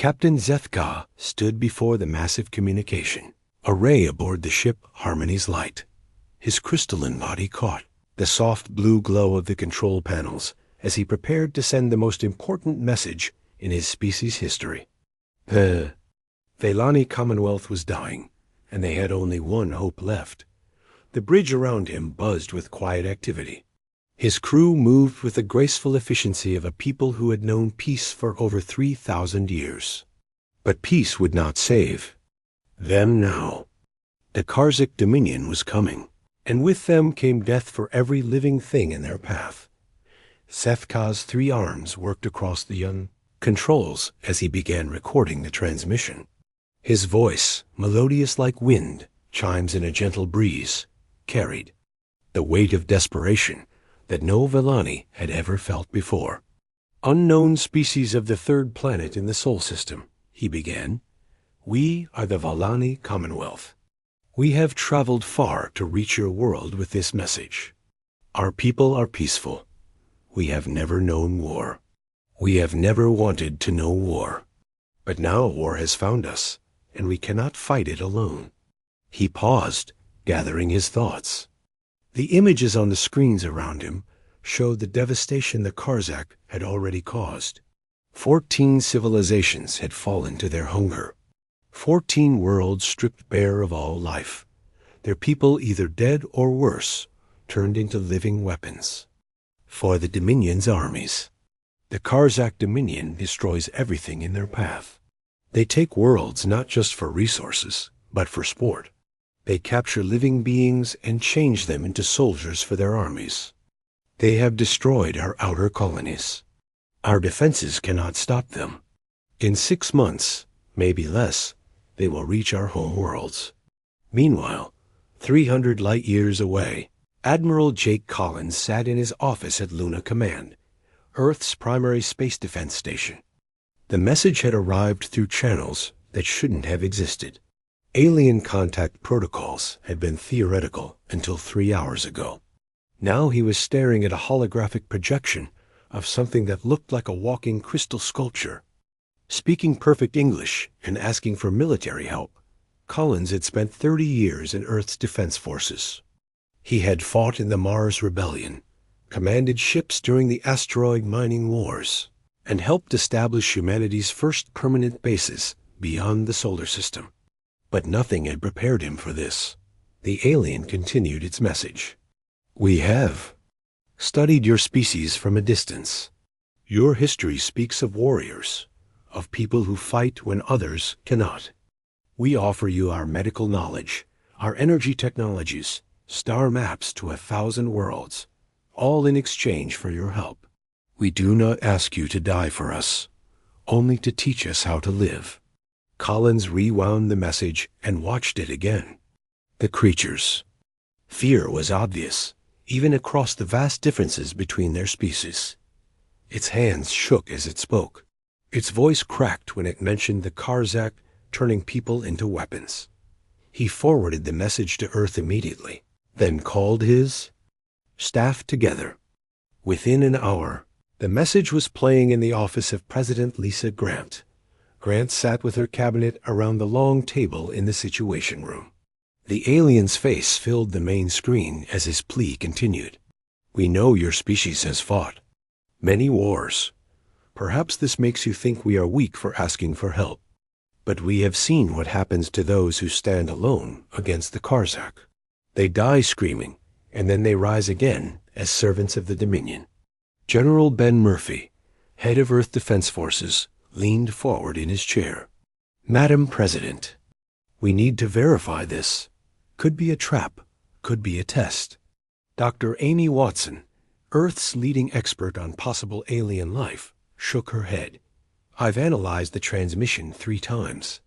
Captain Zethka stood before the massive communication array aboard the ship Harmony's Light. His crystalline body caught the soft blue glow of the control panels as he prepared to send the most important message in his species' history. The Velani Commonwealth was dying, and they had only one hope left. The bridge around him buzzed with quiet activity. His crew moved with the graceful efficiency of a people who had known peace for over 3,000 years. But peace would not save them now. The Karzik Dominion was coming, and with them came death for every living thing in their path. Sethka's 3 arms worked across the young controls as he began recording the transmission. His voice, melodious like wind, chimes in a gentle breeze, carried the weight of desperation that no Velani had ever felt before. Unknown species of the 3rd planet in the Sol system, he began. We are the Velani Commonwealth. We have traveled far to reach your world with this message. Our people are peaceful. We have never known war. We have never wanted to know war. But now war has found us, and we cannot fight it alone. He paused, gathering his thoughts. The images on the screens around him showed the devastation the Karzak had already caused. 14 civilizations had fallen to their hunger. 14 worlds stripped bare of all life. Their people either dead or worse, turned into living weapons for the Dominion's armies. The Karzak Dominion destroys everything in their path. They take worlds not just for resources, but for sport. They capture living beings and change them into soldiers for their armies. They have destroyed our outer colonies. Our defenses cannot stop them. In 6 months, maybe less, they will reach our home worlds. Meanwhile, 300 light years away, Admiral Jake Collins sat in his office at Luna Command, Earth's primary space defense station. The message had arrived through channels that shouldn't have existed. Alien contact protocols had been theoretical until 3 hours ago. Now he was staring at a holographic projection of something that looked like a walking crystal sculpture. Speaking perfect English and asking for military help, Collins had spent 30 years in Earth's defense forces. He had fought in the Mars Rebellion, commanded ships during the asteroid mining wars, and helped establish humanity's first permanent bases beyond the solar system. But nothing had prepared him for this. The alien continued its message. We have studied your species from a distance. Your history speaks of warriors, of people who fight when others cannot. We offer you our medical knowledge, our energy technologies, star maps to 1,000 worlds, all in exchange for your help. We do not ask you to die for us, only to teach us how to live. Collins rewound the message and watched it again. The creatures. Fear was obvious, even across the vast differences between their species. Its hands shook as it spoke. Its voice cracked when it mentioned the Karzak turning people into weapons. He forwarded the message to Earth immediately, then called his staff together. Within an hour, the message was playing in the office of President Lisa Grant. Grant sat with her cabinet around the long table in the Situation Room. The alien's face filled the main screen as his plea continued. We know your species has fought many wars. Perhaps this makes you think we are weak for asking for help. But we have seen what happens to those who stand alone against the Karzak. They die screaming, and then they rise again as servants of the Dominion. General Ben Murphy, head of Earth Defense Forces, leaned forward in his chair. Madam President, we need to verify this. Could be a trap, could be a test. Dr. Amy Watson, Earth's leading expert on possible alien life, shook her head. I've analyzed the transmission 3 times.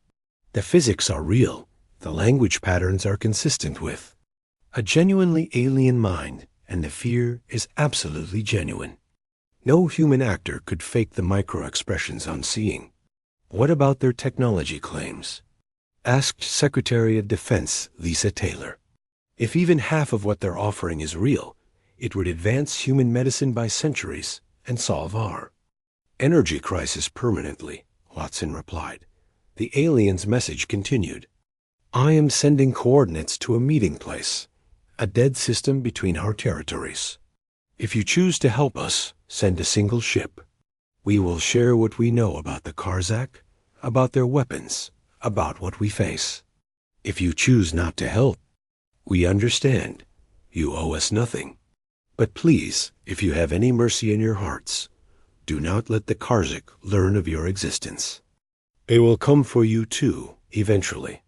The physics are real. The language patterns are consistent with a genuinely alien mind, and the fear is absolutely genuine. No human actor could fake the micro-expressions I'm seeing. What about their technology claims? Asked Secretary of Defense Lisa Taylor. If even half of what they're offering is real, it would advance human medicine by centuries and solve our energy crisis permanently, Watson replied. The alien's message continued. I am sending coordinates to a meeting place, a dead system between our territories. If you choose to help us, send a single ship. We will share what we know about the Karzak, about their weapons, about what we face. If you choose not to help, we understand. You owe us nothing. But please, if you have any mercy in your hearts, do not let the Karzak learn of your existence. They will come for you too, eventually.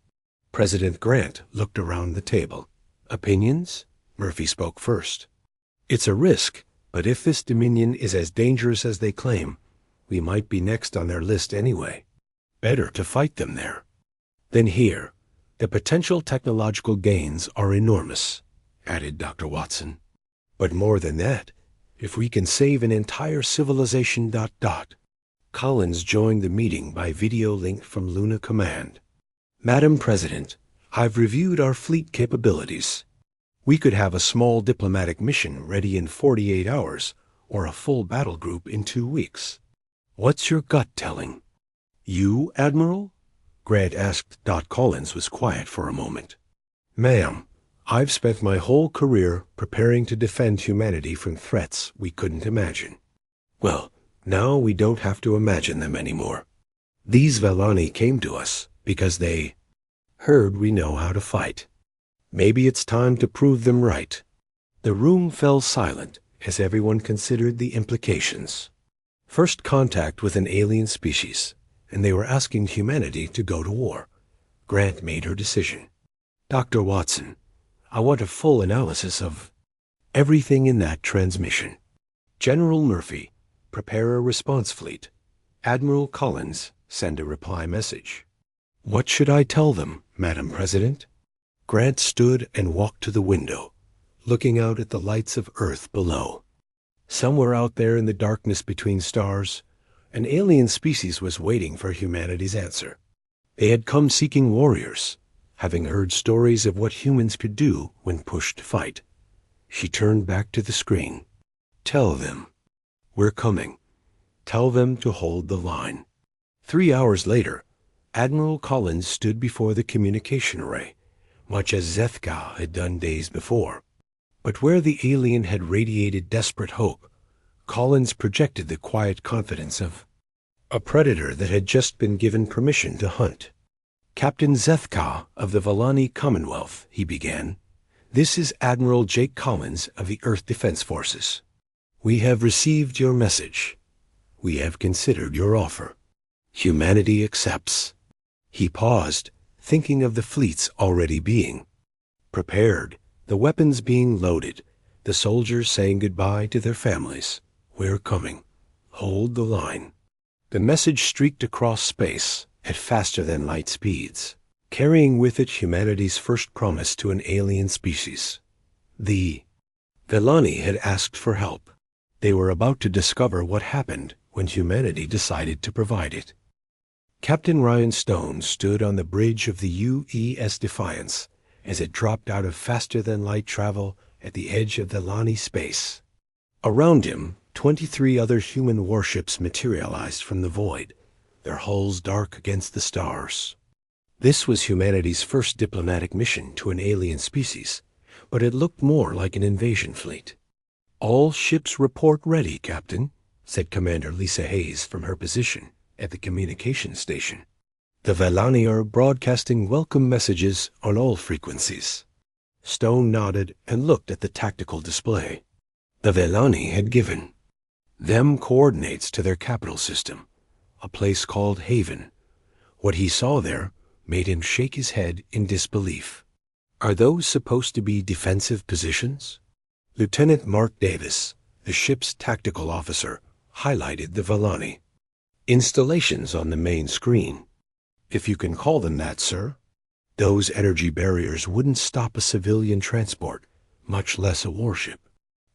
President Grant looked around the table. Opinions? Murphy spoke first. It's a risk, but if this Dominion is as dangerous as they claim, we might be next on their list anyway. Better to fight them there. Then here, the potential technological gains are enormous, added Dr. Watson. But more than that, if we can save an entire civilization ... Collins joined the meeting by video link from Luna Command. Madam President, I've reviewed our fleet capabilities. We could have a small diplomatic mission ready in 48 hours, or a full battle group in 2 weeks. What's your gut telling? You, Admiral? Grant asked. Collins was quiet for a moment. Ma'am, I've spent my whole career preparing to defend humanity from threats we couldn't imagine. Well, now we don't have to imagine them anymore. These Velani came to us because they heard we know how to fight. Maybe it's time to prove them right. The room fell silent as everyone considered the implications. First contact with an alien species, and they were asking humanity to go to war. Grant made her decision. Dr. Watson, I want a full analysis of everything in that transmission. General Murphy, prepare a response fleet. Admiral Collins, send a reply message. What should I tell them, Madam President? Grant stood and walked to the window, looking out at the lights of Earth below. Somewhere out there in the darkness between stars, an alien species was waiting for humanity's answer. They had come seeking warriors, having heard stories of what humans could do when pushed to fight. She turned back to the screen. Tell them. We're coming. Tell them to hold the line. 3 hours later, Admiral Collins stood before the communication array, much as Zethka had done days before. But where the alien had radiated desperate hope, Collins projected the quiet confidence of a predator that had just been given permission to hunt. Captain Zethka of the Velani Commonwealth, he began. This is Admiral Jake Collins of the Earth Defense Forces. We have received your message. We have considered your offer. Humanity accepts. He paused, thinking of the fleets already being prepared, the weapons being loaded, the soldiers saying goodbye to their families. We're coming. Hold the line. The message streaked across space at faster-than-light speeds, carrying with it humanity's first promise to an alien species. The Velani had asked for help. They were about to discover what happened when humanity decided to provide it. Captain Ryan Stone stood on the bridge of the UES Defiance as it dropped out of faster-than-light travel at the edge of the Velani space. Around him, 23 other human warships materialized from the void, their hulls dark against the stars. This was humanity's first diplomatic mission to an alien species, but it looked more like an invasion fleet. All ships report ready, Captain, said Commander Lisa Hayes from her position at the communications station. The Velani are broadcasting welcome messages on all frequencies. Stone nodded and looked at the tactical display. The Velani had given them coordinates to their capital system, a place called Haven. What he saw there made him shake his head in disbelief. Are those supposed to be defensive positions? Lieutenant Mark Davis, the ship's tactical officer, highlighted the Velani. Installations on the main screen. If you can call them that, sir. Those energy barriers wouldn't stop a civilian transport, much less a warship.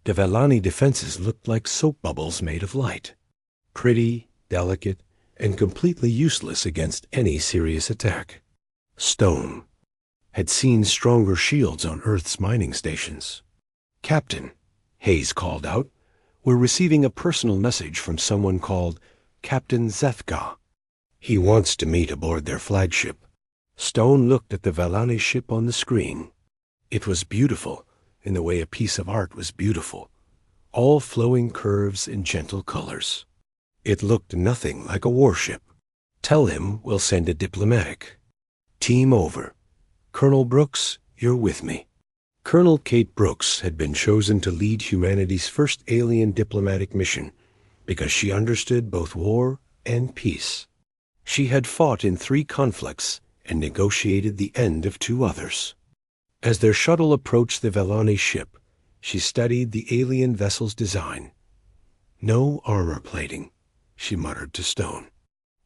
The Velani defenses looked like soap bubbles made of light. Pretty, delicate, and completely useless against any serious attack. Stone had seen stronger shields on Earth's mining stations. Captain, Hayes called out, we're receiving a personal message from someone called Captain Zethka. He wants to meet aboard their flagship. Stone looked at the Valani ship on the screen. It was beautiful, in the way a piece of art was beautiful, all flowing curves and gentle colors. It looked nothing like a warship. Tell him we'll send a diplomatic. Team over. Colonel Brooks, you're with me. Colonel Kate Brooks had been chosen to lead humanity's first alien diplomatic mission because she understood both war and peace. She had fought in 3 conflicts and negotiated the end of 2 others. As their shuttle approached the Valani ship, she studied the alien vessel's design. No armor plating, she muttered to Stone.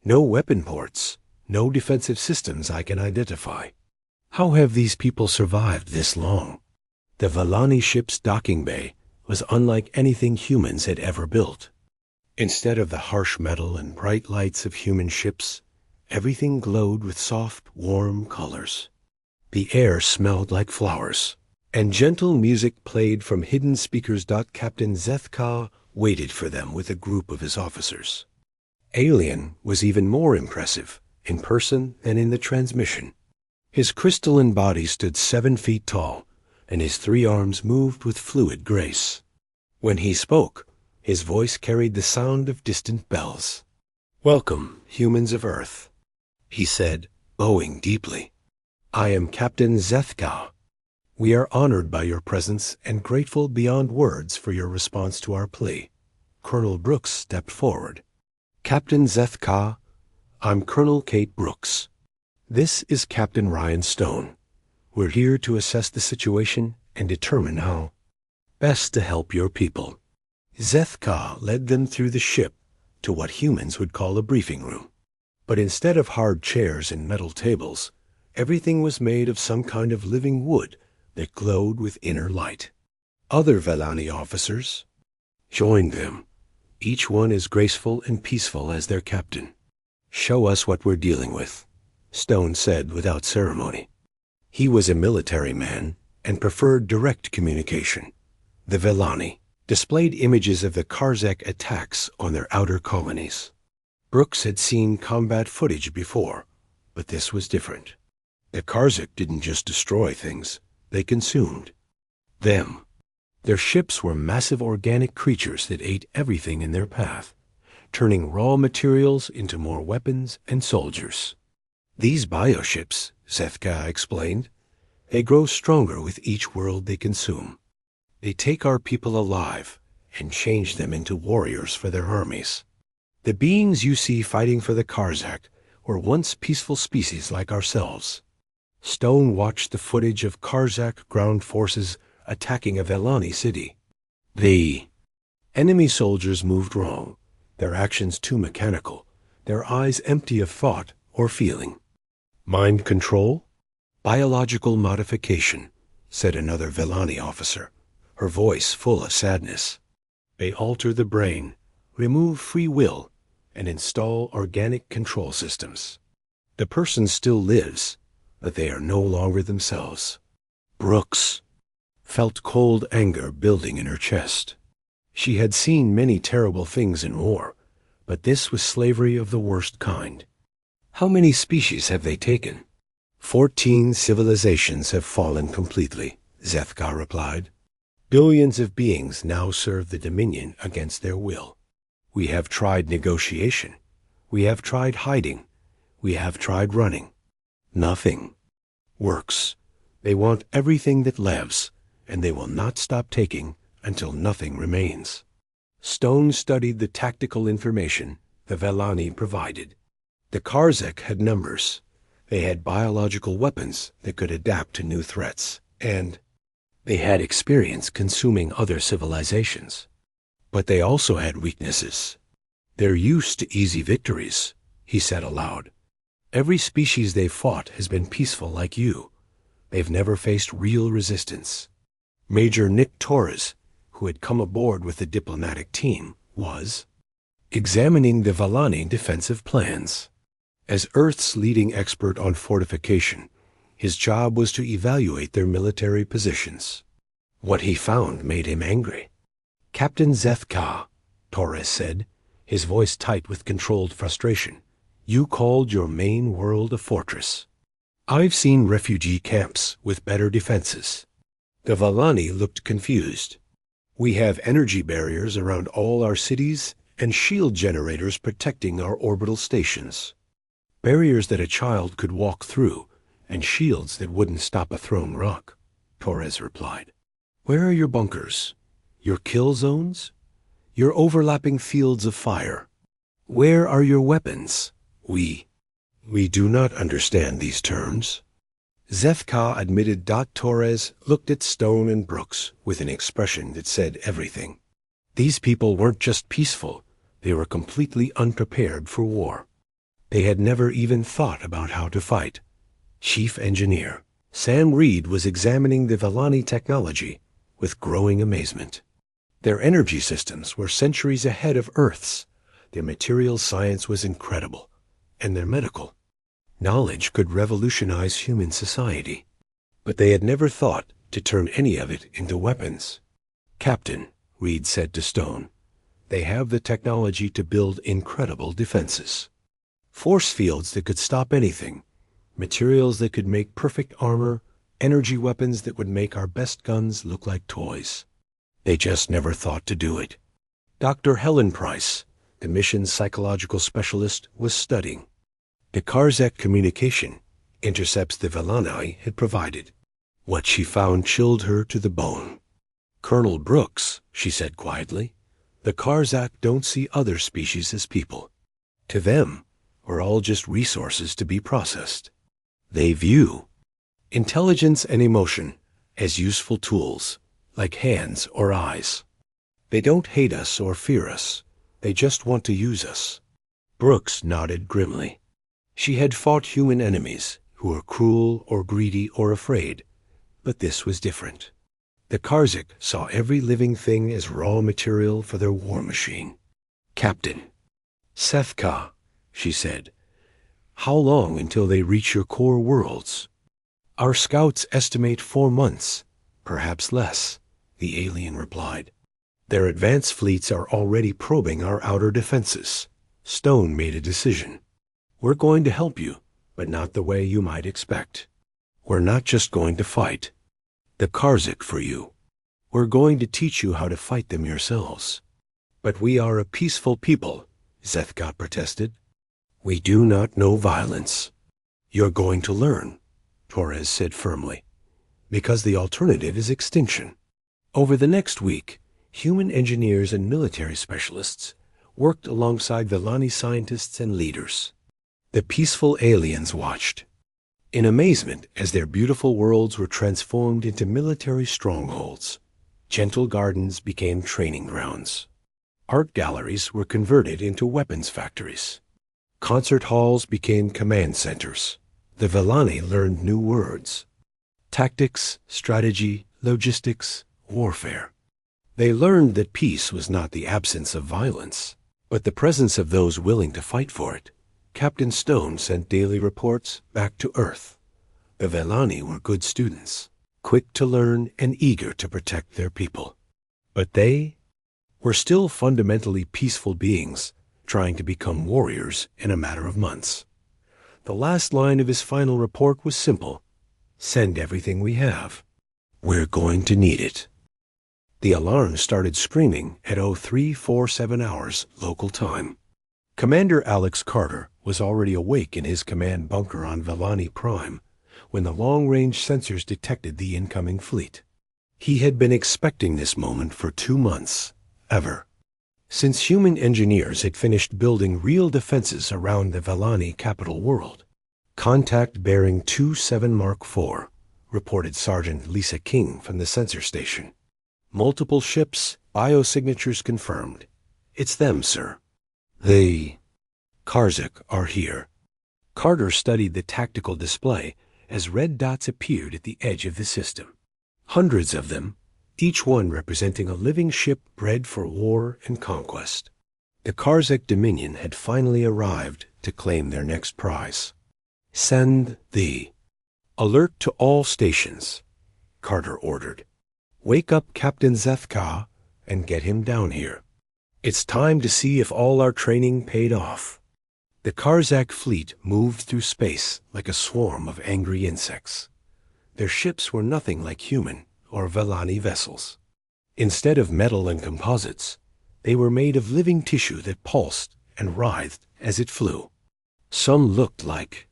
No weapon ports, no defensive systems I can identify. How have these people survived this long? The Valani ship's docking bay was unlike anything humans had ever built. Instead of the harsh metal and bright lights of human ships, everything glowed with soft, warm colors. The air smelled like flowers, and gentle music played from hidden speakers. Captain Zethka waited for them with a group of his officers. Alien was even more impressive, in person than in the transmission. His crystalline body stood 7 feet tall, and his 3 arms moved with fluid grace. When he spoke, his voice carried the sound of distant bells. "Welcome, humans of Earth," he said, bowing deeply. "I am Captain Zethka. We are honored by your presence and grateful beyond words for your response to our plea." Colonel Brooks stepped forward. "Captain Zethka, I'm Colonel Kate Brooks. This is Captain Ryan Stone. We're here to assess the situation and determine how best to help your people." Zethka led them through the ship to what humans would call a briefing room. But instead of hard chairs and metal tables, everything was made of some kind of living wood that glowed with inner light. Other Valani officers joined them, each one as graceful and peaceful as their captain. "Show us what we're dealing with," Stone said without ceremony. He was a military man and preferred direct communication. The Valani displayed images of the Karzak attacks on their outer colonies. Brooks had seen combat footage before, but this was different. The Karzak didn't just destroy things, they consumed them. Their ships were massive organic creatures that ate everything in their path, turning raw materials into more weapons and soldiers. "These bioships," Zethka explained, "they grow stronger with each world they consume. They take our people alive and change them into warriors for their armies. The beings you see fighting for the Karzak were once peaceful species like ourselves." Stone watched the footage of Karzak ground forces attacking a Valani city. The enemy soldiers moved wrong, their actions too mechanical, their eyes empty of thought or feeling. "Mind control? Biological modification," said another Valani officer, her voice full of sadness. "They alter the brain, remove free will, and install organic control systems. The person still lives, but they are no longer themselves." Brooks felt cold anger building in her chest. She had seen many terrible things in war, but this was slavery of the worst kind. "How many species have they taken?" 14 civilizations have fallen completely," Zethka replied. "Billions of beings now serve the Dominion against their will. We have tried negotiation. We have tried hiding. We have tried running. Nothing works. They want everything that lives, and they will not stop taking until nothing remains." Stone studied the tactical information the Valani provided. The Karzak had numbers. They had biological weapons that could adapt to new threats, and they had experience consuming other civilizations. But they also had weaknesses. "They're used to easy victories," he said aloud. "Every species they've fought has been peaceful like you. They've never faced real resistance." Major Nick Torres, who had come aboard with the diplomatic team, was examining the Valani defensive plans. As Earth's leading expert on fortification, his job was to evaluate their military positions. What he found made him angry. "Captain Zethka," Torres said, his voice tight with controlled frustration, You called your main world a fortress. I've seen refugee camps with better defenses. The Valani looked confused. We have energy barriers around all our cities and shield generators protecting our orbital stations. Barriers that a child could walk through, and shields that wouldn't stop a thrown rock, Torres replied. Where are your bunkers? Your kill zones? Your overlapping fields of fire? Where are your weapons? We do not understand these terms. Zethka admitted. Torres looked at Stone and Brooks with an expression that said everything. These people weren't just peaceful, they were completely unprepared for war. They had never even thought about how to fight. Chief Engineer Sam Reed was examining the Valani technology with growing amazement. Their energy systems were centuries ahead of Earth's. Their material science was incredible, and their medical knowledge could revolutionize human society. But they had never thought to turn any of it into weapons. Captain, Reed said to Stone, they have the technology to build incredible defenses. Force fields that could stop anything, materials that could make perfect armor, energy weapons that would make our best guns look like toys. They just never thought to do it. Dr. Helen Price, the mission's psychological specialist, was studying. The Karzak communication intercepts the Valani had provided. What she found chilled her to the bone. Colonel Brooks, she said quietly, the Karzak don't see other species as people. To them, we're all just resources to be processed. They view intelligence and emotion as useful tools, like hands or eyes. They don't hate us or fear us. They just want to use us. Brooks nodded grimly. She had fought human enemies who were cruel or greedy or afraid, but this was different. The Karzak saw every living thing as raw material for their war machine. Captain, Sethka, she said, how long until they reach your core worlds? Our scouts estimate 4 months, perhaps less, the alien replied. Their advanced fleets are already probing our outer defenses. Stone made a decision. We're going to help you, but not the way you might expect. We're not just going to fight the Karzak for you. We're going to teach you how to fight them yourselves. But we are a peaceful people, Zethka protested. We do not know violence. You're going to learn, Torres said firmly, because the alternative is extinction. Over the next week, human engineers and military specialists worked alongside Valani scientists and leaders. The peaceful aliens watched in amazement as their beautiful worlds were transformed into military strongholds. Gentle gardens became training grounds. Art galleries were converted into weapons factories. Concert halls became command centers. The Valani learned new words: tactics, strategy, logistics, warfare. They learned that peace was not the absence of violence, but the presence of those willing to fight for it. Captain Stone sent daily reports back to Earth. The Valani were good students, quick to learn and eager to protect their people. But they were still fundamentally peaceful beings, trying to become warriors in a matter of months. The last line of his final report was simple: send everything we have. We're going to need it. The alarm started screaming at 0347 hours local time. Commander Alex Carter was already awake in his command bunker on Valani Prime when the long-range sensors detected the incoming fleet. He had been expecting this moment for 2 months, ever, since human engineers had finished building real defenses around the Valani capital world. Contact bearing 27 Mark IV, reported Sergeant Lisa King from the sensor station. Multiple ships, biosignatures confirmed. It's them, sir. The Karzak are here. Carter studied the tactical display as red dots appeared at the edge of the system. Hundreds of them, each one representing a living ship bred for war and conquest. The Karzak Dominion had finally arrived to claim their next prize. Send the alert to all stations, Carter ordered. Wake up Captain Zethka and get him down here. It's time to see if all our training paid off. The Karzak fleet moved through space like a swarm of angry insects. Their ships were nothing like human or Velani vessels. Instead of metal and composites, they were made of living tissue that pulsed and writhed as it flew. Some looked like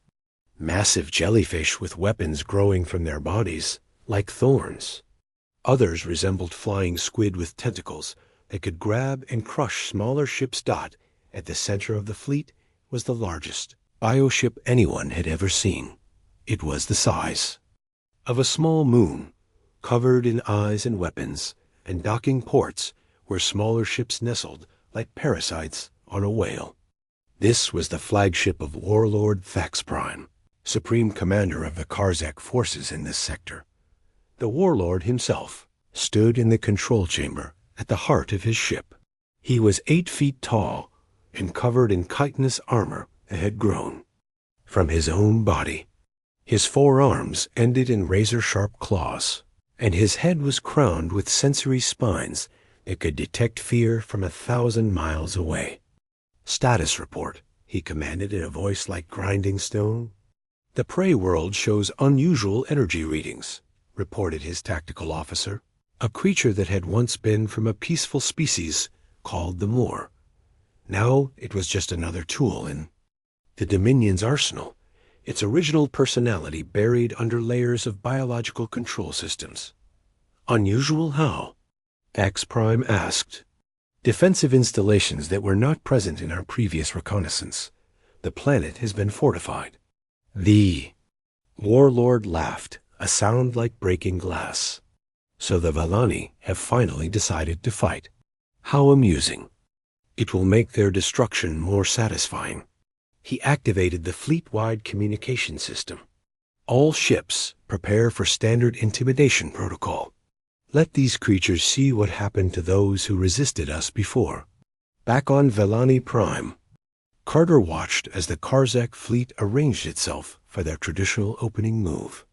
massive jellyfish with weapons growing from their bodies, like thorns. Others resembled flying squid with tentacles that could grab and crush smaller ships. At the center of the fleet was the largest bioship anyone had ever seen. It was the size of a small moon, covered in eyes and weapons, and docking ports where smaller ships nestled like parasites on a whale. This was the flagship of Warlord Thax Prime, supreme commander of the Karzak forces in this sector. The warlord himself stood in the control chamber at the heart of his ship. He was 8 feet tall and covered in chitinous armor that had grown from his own body. His forearms ended in razor-sharp claws, and his head was crowned with sensory spines that could detect fear from 1,000 miles away. "Status report," he commanded in a voice like grinding stone. "The prey world shows unusual energy readings," reported his tactical officer, a creature that had once been from a peaceful species called the Moor. Now it was just another tool in the Dominion's arsenal, its original personality buried under layers of biological control systems. "Unusual how?" Thax Prime asked. "Defensive installations that were not present in our previous reconnaissance. The planet has been fortified." The warlord laughed, a sound like breaking glass. "So the Velani have finally decided to fight. How amusing. It will make their destruction more satisfying." He activated the fleet-wide communication system. "All ships prepare for standard intimidation protocol. Let these creatures see what happened to those who resisted us before." Back on Velani Prime, Carter watched as the Karzak fleet arranged itself for their traditional opening move.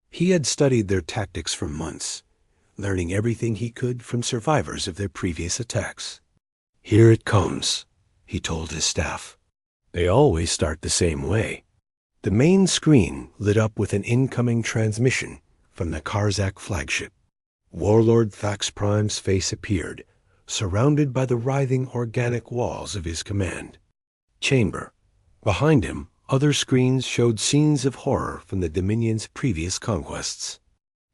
He had studied their tactics for months, learning everything he could from survivors of their previous attacks. "Here it comes," he told his staff. "They always start the same way." The main screen lit up with an incoming transmission from the Karzak flagship. Warlord Thax Prime's face appeared, surrounded by the writhing organic walls of his command chamber. Behind him, other screens showed scenes of horror from the Dominion's previous conquests.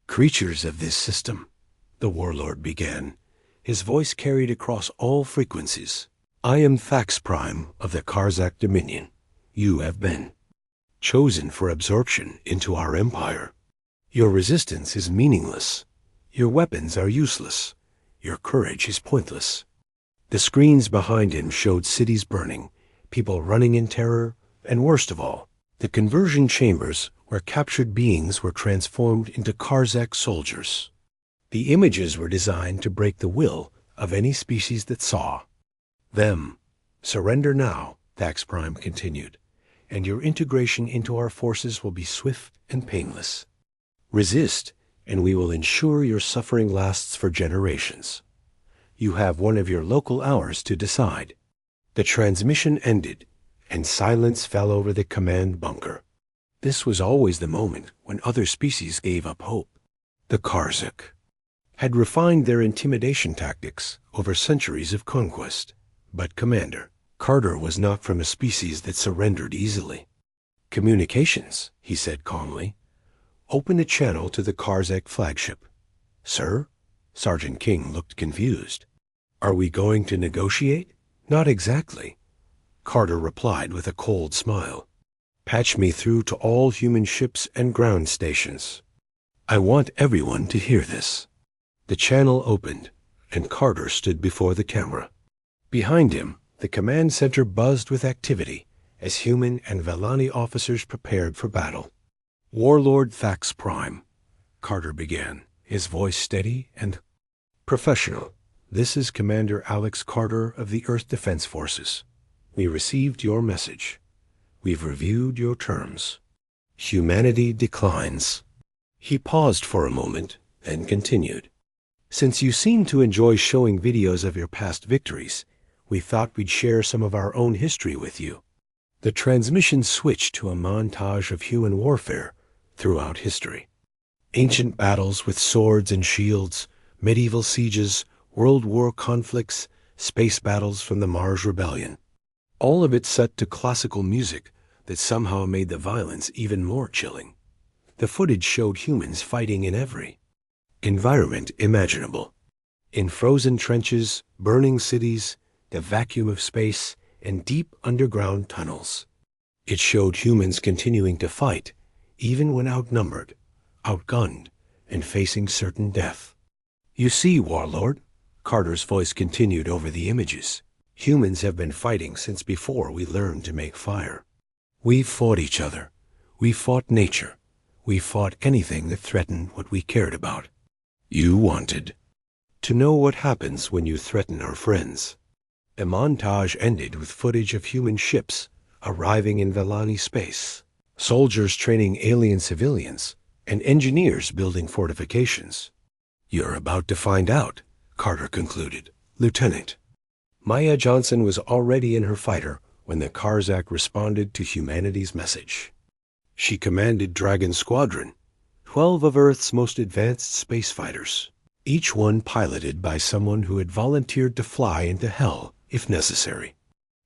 "Creatures of this system," the warlord began, his voice carried across all frequencies. "I am Thax Prime of the Karzak Dominion. You have been chosen for absorption into our empire. Your resistance is meaningless. Your weapons are useless. Your courage is pointless." The screens behind him showed cities burning, people running in terror, and worst of all, the conversion chambers where captured beings were transformed into Karzak soldiers. The images were designed to break the will of any species that saw them. "Surrender now," Thax Prime continued, "and your integration into our forces will be swift and painless. Resist, and we will ensure your suffering lasts for generations. You have one of your local hours to decide." The transmission ended, and silence fell over the command bunker. This was always the moment when other species gave up hope. The Karzak had refined their intimidation tactics over centuries of conquest. But Commander, Carter was not from a species that surrendered easily. "Communications," he said calmly. "Open a channel to the Karzak flagship." "Sir?" Sergeant King looked confused. "Are we going to negotiate?" "Not exactly," Carter replied with a cold smile. "Patch me through to all human ships and ground stations. I want everyone to hear this." The channel opened, and Carter stood before the camera. Behind him, the command center buzzed with activity as human and Velani officers prepared for battle. "Warlord Thax Prime," Carter began, his voice steady and professional. "This is Commander Alex Carter of the Earth Defense Forces. We received your message. We've reviewed your terms. Humanity declines." He paused for a moment, then continued. "Since you seem to enjoy showing videos of your past victories, we thought we'd share some of our own history with you." The transmission switched to a montage of human warfare throughout history. Ancient battles with swords and shields, medieval sieges, World War conflicts, space battles from the Mars Rebellion. All of it set to classical music that somehow made the violence even more chilling. The footage showed humans fighting in every environment imaginable. In frozen trenches, burning cities, the vacuum of space, and deep underground tunnels. It showed humans continuing to fight, even when outnumbered, outgunned, and facing certain death. You see, Warlord, Carter's voice continued over the images. Humans have been fighting since before we learned to make fire. We've fought each other. We fought nature. We fought anything that threatened what we cared about. You wanted to know what happens when you threaten our friends. The montage ended with footage of human ships arriving in Vellani space, soldiers training alien civilians, and engineers building fortifications. You're about to find out, Carter concluded. Lieutenant. Maya Johnson was already in her fighter when the Karzak responded to humanity's message. She commanded Dragon Squadron, 12 of Earth's most advanced space fighters, each one piloted by someone who had volunteered to fly into hell if necessary.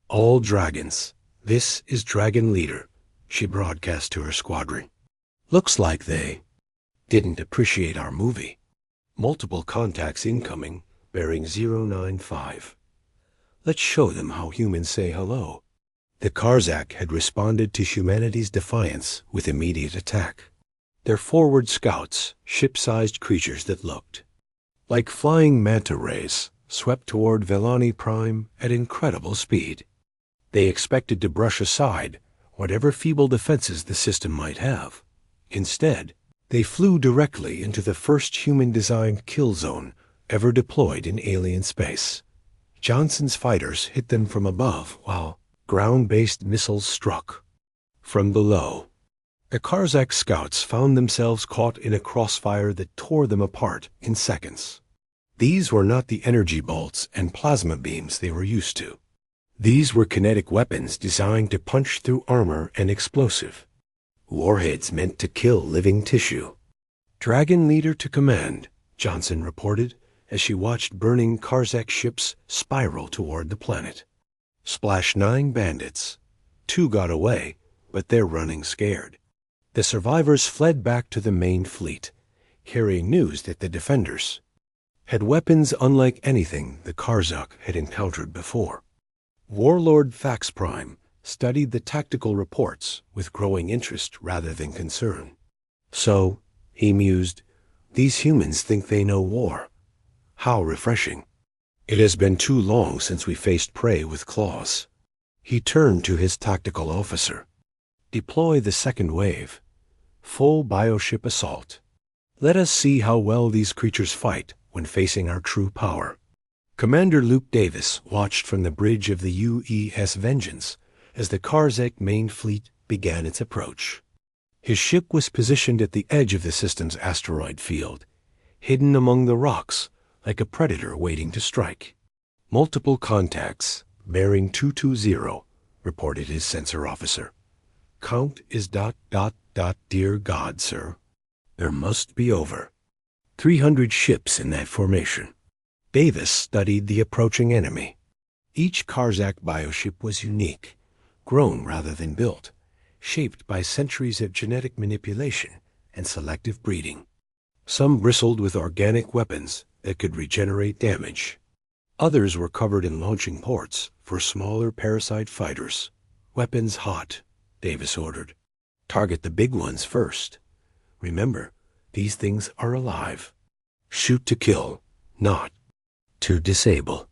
All dragons. This is Dragon Leader, she broadcast to her squadron. Looks like they didn't appreciate our movie. Multiple contacts incoming, bearing 095. Let's show them how humans say hello. The Karzak had responded to humanity's defiance with immediate attack. Their forward scouts, ship-sized creatures that looked like flying manta rays, swept toward Vellani Prime at incredible speed. They expected to brush aside whatever feeble defenses the system might have. Instead, they flew directly into the first human-designed kill zone ever deployed in alien space. Johnson's fighters hit them from above, while ground-based missiles struck from below. The Karzak scouts found themselves caught in a crossfire that tore them apart in seconds. These were not the energy bolts and plasma beams they were used to. These were kinetic weapons designed to punch through armor and explosive. Warheads meant to kill living tissue. Dragon Leader to command, Johnson reported as she watched burning Karzak ships spiral toward the planet. Splash 9 bandits. 2 got away, but they're running scared. The survivors fled back to the main fleet, carrying news that the defenders had weapons unlike anything the Karzak had encountered before. Warlord Fax Prime studied the tactical reports with growing interest rather than concern. So, he mused, these humans think they know war. How refreshing. It has been too long since we faced prey with claws. He turned to his tactical officer. Deploy the second wave. Full bioship assault. Let us see how well these creatures fight when facing our true power. Commander Luke Davis watched from the bridge of the UES Vengeance as the Karzak main fleet began its approach. His ship was positioned at the edge of the system's asteroid field, hidden among the rocks like a predator waiting to strike. Multiple contacts, bearing 220, reported his sensor officer. Count is ... Dear God, sir. There must be over 300 ships in that formation. Davis studied the approaching enemy. Each Karzak bioship was unique, grown rather than built, shaped by centuries of genetic manipulation and selective breeding. Some bristled with organic weapons that could regenerate damage. Others were covered in launching ports for smaller parasite fighters. Weapons hot, Davis ordered. Target the big ones first. Remember, these things are alive. Shoot to kill, not to disable.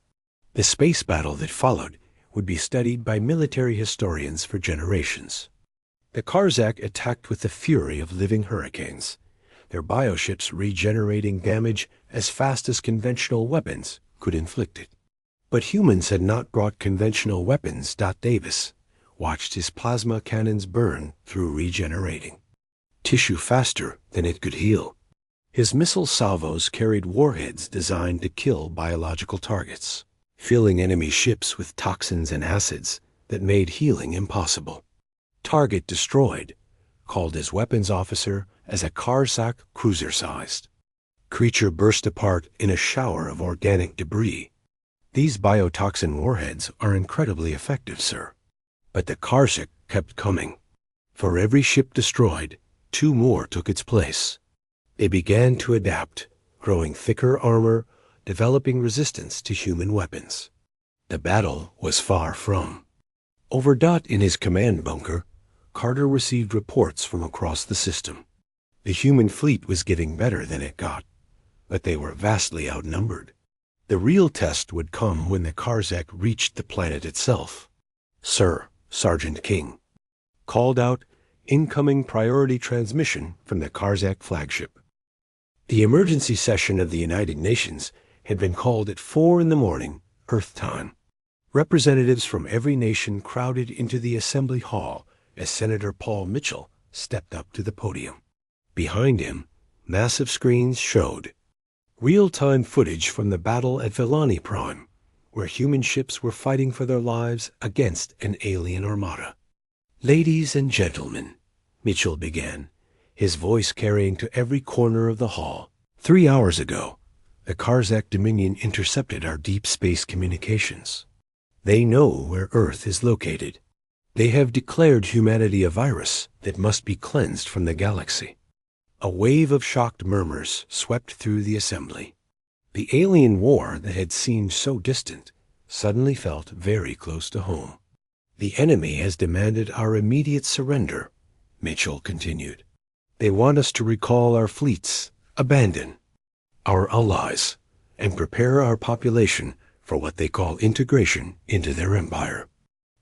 The space battle that followed would be studied by military historians for generations. The Karzak attacked with the fury of living hurricanes, their bioships regenerating damage as fast as conventional weapons could inflict it. But humans had not brought conventional weapons. Davis watched his plasma cannons burn through regenerating tissue faster than it could heal. His missile salvos carried warheads designed to kill biological targets, filling enemy ships with toxins and acids that made healing impossible. Target destroyed, called his weapons officer as a Karzak cruiser-sized. Creature burst apart in a shower of organic debris. These biotoxin warheads are incredibly effective, sir. But the Karzak kept coming. For every ship destroyed, 2 more took its place. They began to adapt, growing thicker armor, developing resistance to human weapons. The battle was far from over. In his command bunker, Carter received reports from across the system. The human fleet was getting better than it got, but they were vastly outnumbered. The real test would come when the Karzak reached the planet itself. Sir, Sergeant King called out, incoming priority transmission from the Karzak flagship. The emergency session of the United Nations had been called at 4 a.m, Earth time. Representatives from every nation crowded into the assembly hall as Senator Paul Mitchell stepped up to the podium. Behind him, massive screens showed real-time footage from the battle at Villani Prime, where human ships were fighting for their lives against an alien armada. Ladies and gentlemen, Mitchell began, his voice carrying to every corner of the hall. 3 hours ago, the Karzak Dominion intercepted our deep space communications. They know where Earth is located. They have declared humanity a virus that must be cleansed from the galaxy. A wave of shocked murmurs swept through the assembly. The alien war that had seemed so distant suddenly felt very close to home. The enemy has demanded our immediate surrender, Mitchell continued. They want us to recall our fleets, abandon our allies, and prepare our population for what they call integration into their empire.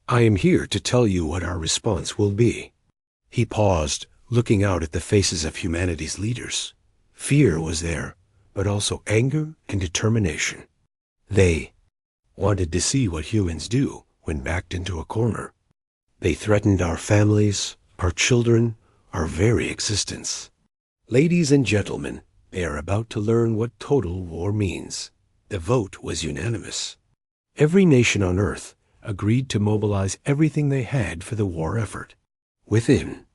I am here to tell you what our response will be. He paused, looking out at the faces of humanity's leaders. Fear was there, but also anger and determination. They wanted to see what humans do when backed into a corner. They threatened our families, our children, our very existence. Ladies and gentlemen, they are about to learn what total war means. The vote was unanimous. Every nation on Earth agreed to mobilize everything they had for the war effort. Within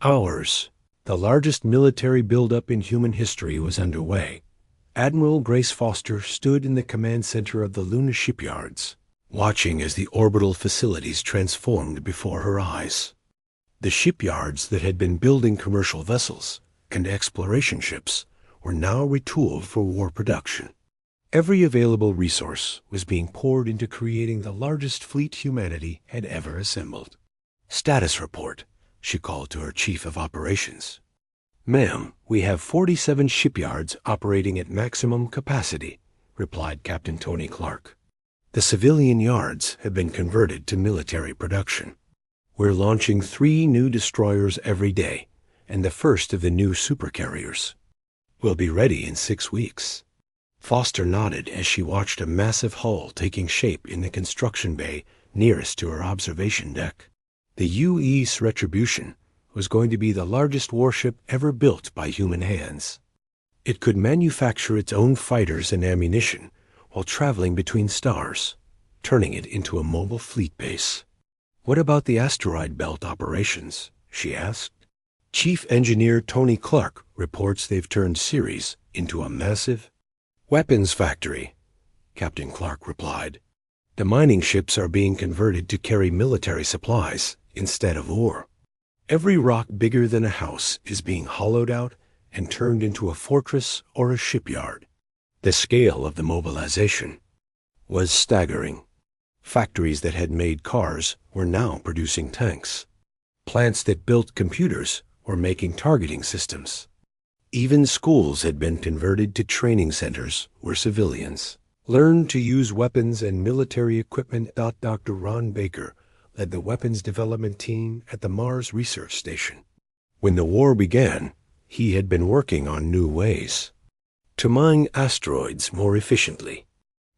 hours, the largest military buildup in human history was underway. Admiral Grace Foster stood in the command center of the Luna shipyards, watching as the orbital facilities transformed before her eyes. The shipyards that had been building commercial vessels and exploration ships were now retooled for war production. Every available resource was being poured into creating the largest fleet humanity had ever assembled. Status report, she called to her chief of operations. Ma'am, we have 47 shipyards operating at maximum capacity, replied Captain Tony Clark. The civilian yards have been converted to military production. We're launching 3 new destroyers every day, and the first of the new supercarriers. We'll be ready in 6 weeks. Foster nodded as she watched a massive hull taking shape in the construction bay nearest to her observation deck. The U.S. Retribution was going to be the largest warship ever built by human hands. It could manufacture its own fighters and ammunition while traveling between stars, turning it into a mobile fleet base. What about the asteroid belt operations? She asked. Chief Engineer Tony Clark reports they've turned Ceres into a massive weapons factory, Captain Clark replied. The mining ships are being converted to carry military supplies instead of ore. Every rock bigger than a house is being hollowed out and turned into a fortress or a shipyard. The scale of the mobilization was staggering. Factories that had made cars were now producing tanks. Plants that built computers were making targeting systems. Even schools had been converted to training centers where civilians learned to use weapons and military equipment. Dr. Ron Baker led the weapons development team at the Mars Research Station. When the war began, he had been working on new ways to mine asteroids more efficiently.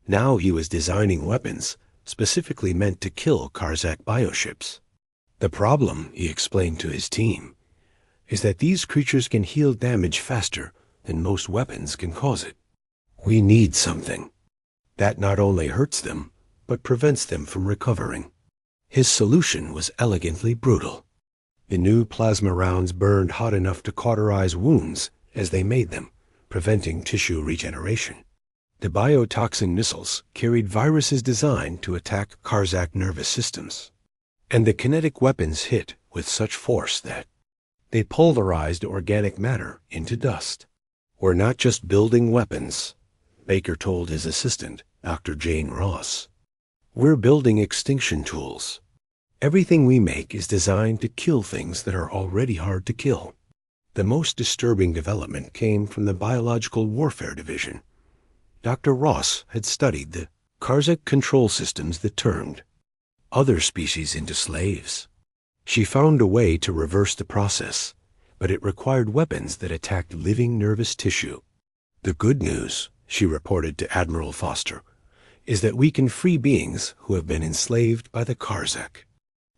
Now he was designing weapons specifically meant to kill Karzak bioships. The problem, he explained to his team, is that these creatures can heal damage faster than most weapons can cause it. We need something that not only hurts them, but prevents them from recovering. His solution was elegantly brutal. The new plasma rounds burned hot enough to cauterize wounds as they made them, preventing tissue regeneration. The biotoxin missiles carried viruses designed to attack Karzak nervous systems. And the kinetic weapons hit with such force that they pulverized organic matter into dust. "We're not just building weapons," Baker told his assistant, Dr. Jane Ross. "We're building extinction tools. Everything we make is designed to kill things that are already hard to kill." The most disturbing development came from the Biological Warfare Division. Dr. Ross had studied the Karzak control systems that turned other species into slaves. She found a way to reverse the process, but it required weapons that attacked living nervous tissue. "The good news," she reported to Admiral Foster, "is that we can free beings who have been enslaved by the Karzak.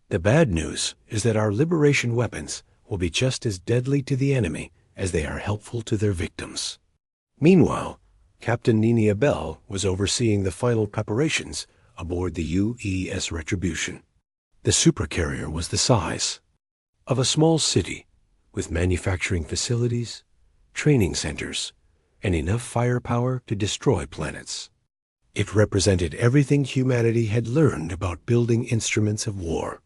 The bad news is that our liberation weapons will be just as deadly to the enemy as they are helpful to their victims." Meanwhile, Captain Nina Bell was overseeing the final preparations aboard the UES Retribution. The supercarrier was the size of a small city, with manufacturing facilities, training centers, and enough firepower to destroy planets. It represented everything humanity had learned about building instruments of war.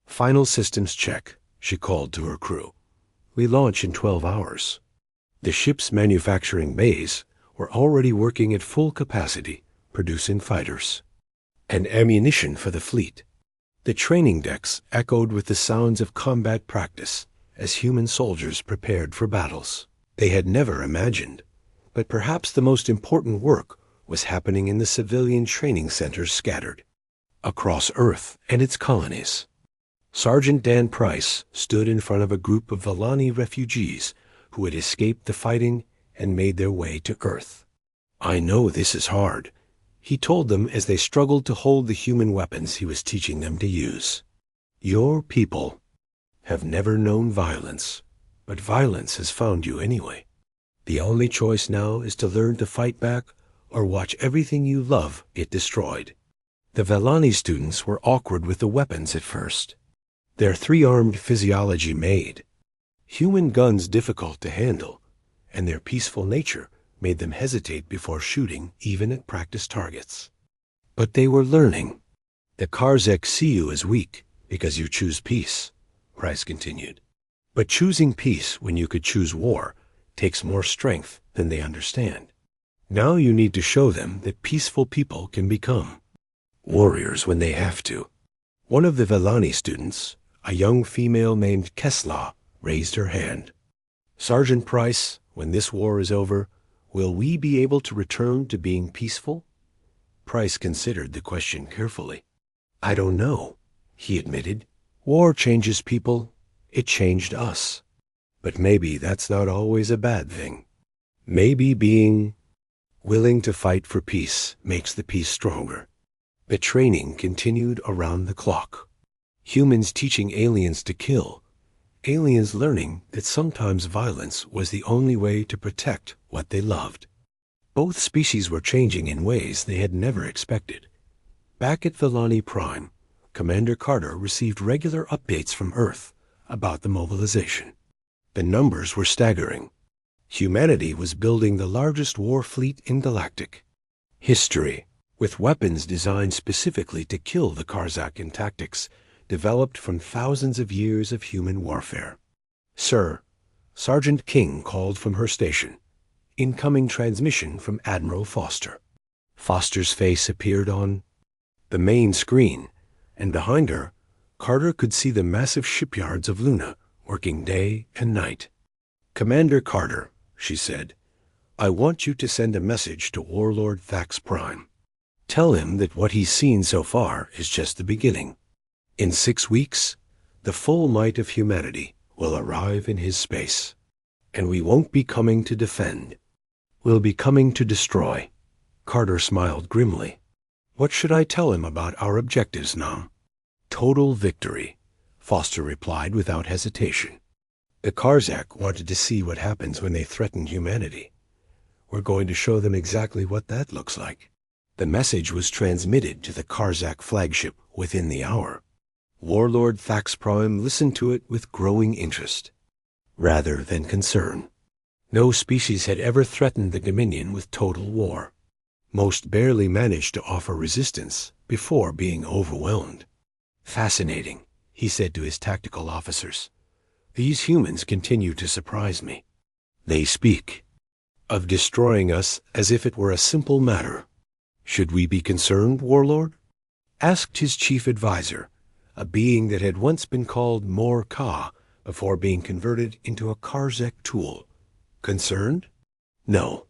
"Final systems check," she called to her crew. "We launch in 12 hours. The ship's manufacturing bays were already working at full capacity, producing fighters and ammunition for the fleet. The training decks echoed with the sounds of combat practice as human soldiers prepared for battles they had never imagined. But perhaps the most important work was happening in the civilian training centers scattered across Earth and its colonies. Sergeant Dan Price stood in front of a group of Valani refugees who had escaped the fighting and made their way to Earth. "I know this is hard," he told them as they struggled to hold the human weapons he was teaching them to use. "Your people have never known violence, but violence has found you anyway. The only choice now is to learn to fight back or watch everything you love get destroyed." The Valani students were awkward with the weapons at first. Their three-armed physiology made human guns difficult to handle, and their peaceful nature made them hesitate before shooting even at practice targets. But they were learning. "The Karzak see you as weak because you choose peace," Price continued. "But choosing peace when you could choose war takes more strength than they understand. Now you need to show them that peaceful people can become warriors when they have to." One of the Valani students, a young female named Kesla, raised her hand. "Sergeant Price, when this war is over, will we be able to return to being peaceful?" Price considered the question carefully. "I don't know," he admitted. "War changes people. It changed us. But maybe that's not always a bad thing. Maybe being willing to fight for peace makes the peace stronger." The training continued around the clock. Humans teaching aliens to kill, aliens learning that sometimes violence was the only way to protect what they loved. Both species were changing in ways they had never expected. Back at Valani Prime, Commander Carter received regular updates from Earth about the mobilization. The numbers were staggering. Humanity was building the largest war fleet in galactic history, with weapons designed specifically to kill the Karzak and tactics developed from thousands of years of human warfare. "Sir," Sergeant King called from her station. "Incoming transmission from Admiral Foster." Foster's face appeared on the main screen, and behind her, Carter could see the massive shipyards of Luna working day and night. "Commander Carter," she said, "I want you to send a message to Warlord Thax Prime. Tell him that what he's seen so far is just the beginning. In 6 weeks, the full might of humanity will arrive in his space. And we won't be coming to defend. We'll be coming to destroy." Carter smiled grimly. "What should I tell him about our objectives, Nam?" "Total victory," Foster replied without hesitation. "The Karzak wanted to see what happens when they threaten humanity. We're going to show them exactly what that looks like." The message was transmitted to the Karzak flagship within the hour. Warlord Thax Prime listened to it with growing interest, rather than concern. No species had ever threatened the Dominion with total war. Most barely managed to offer resistance before being overwhelmed. Fascinating, he said to his tactical officers. These humans continue to surprise me. They speak of destroying us as if it were a simple matter. Should we be concerned, Warlord? Asked his chief advisor, a being that had once been called Mor-Ka before being converted into a Karzek tool. Concerned? No.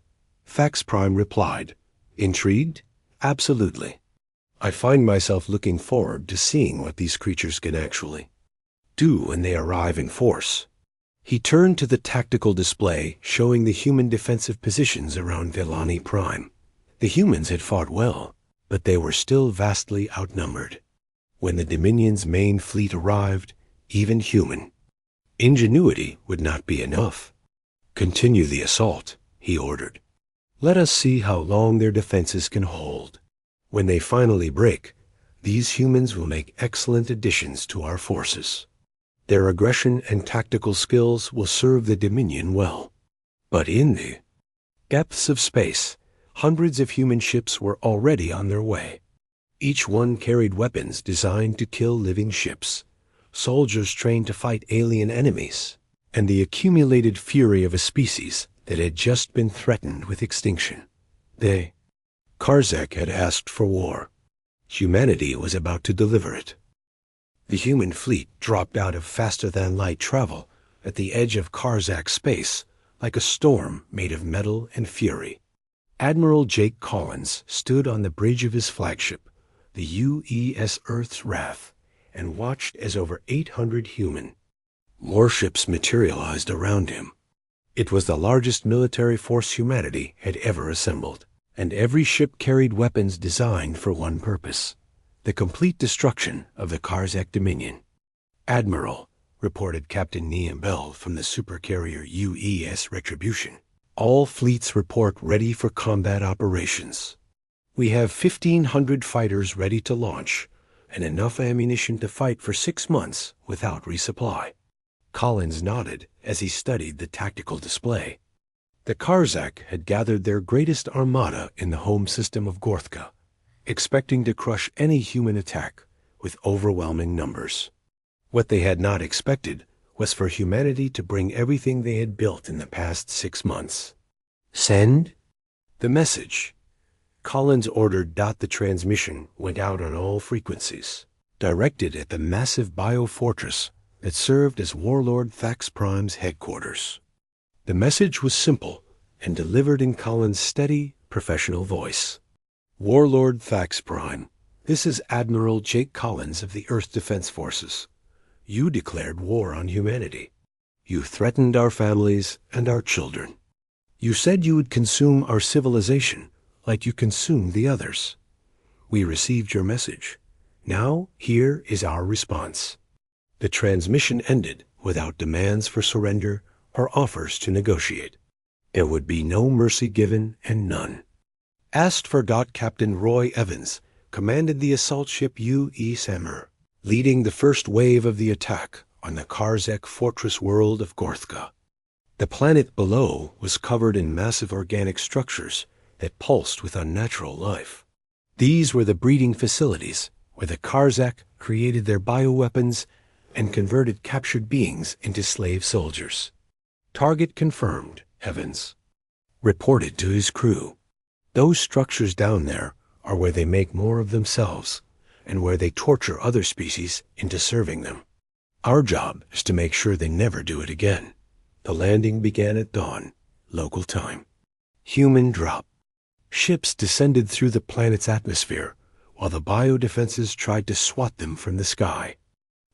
Thax Prime replied. Intrigued? Absolutely. I find myself looking forward to seeing what these creatures can actually do when they arrive in force. He turned to the tactical display showing the human defensive positions around Villani Prime. The humans had fought well, but they were still vastly outnumbered. When the Dominion's main fleet arrived, even human ingenuity would not be enough. Continue the assault, he ordered. Let us see how long their defenses can hold. When they finally break, these humans will make excellent additions to our forces. Their aggression and tactical skills will serve the Dominion well. But in the depths of space, hundreds of human ships were already on their way. Each one carried weapons designed to kill living ships, soldiers trained to fight alien enemies, and the accumulated fury of a species that had just been threatened with extinction. Karzek had asked for war. Humanity was about to deliver it. The human fleet dropped out of faster-than-light travel at the edge of Karzak space like a storm made of metal and fury. Admiral Jake Collins stood on the bridge of his flagship, the UES Earth's Wrath, and watched as over 800 human warships materialized around him. It was the largest military force humanity had ever assembled, and every ship carried weapons designed for one purpose: the complete destruction of the Karzak Dominion. Admiral, reported Captain Niam Bell from the supercarrier UES Retribution, all fleets report ready for combat operations. We have 1,500 fighters ready to launch, and enough ammunition to fight for 6 months without resupply. Collins nodded as he studied the tactical display. The Karzak had gathered their greatest armada in the home system of Gorthka, expecting to crush any human attack with overwhelming numbers. What they had not expected was for humanity to bring everything they had built in the past 6 months. Send the message. Collins ordered. The transmission went out on all frequencies, directed at the massive biofortress that served as Warlord Thax Prime's headquarters. The message was simple and delivered in Collins' steady, professional voice. Warlord Thax Prime, this is Admiral Jake Collins of the Earth Defense Forces. You declared war on humanity. You threatened our families and our children. You said you would consume our civilization like you consumed the others. We received your message. Now, here is our response. The transmission ended without demands for surrender or offers to negotiate. There would be no mercy given and none asked for. Captain Roy Evans commanded the assault ship U.E. Samur, leading the first wave of the attack on the Karzek fortress world of Gorthka. The planet below was covered in massive organic structures that pulsed with unnatural life. These were the breeding facilities where the Karzak created their bioweapons and converted captured beings into slave soldiers. Target confirmed, Evans reported to his crew. Those structures down there are where they make more of themselves and where they torture other species into serving them. Our job is to make sure they never do it again. The landing began at dawn, local time. Human drop. Ships descended through the planet's atmosphere while the biodefenses tried to swat them from the sky.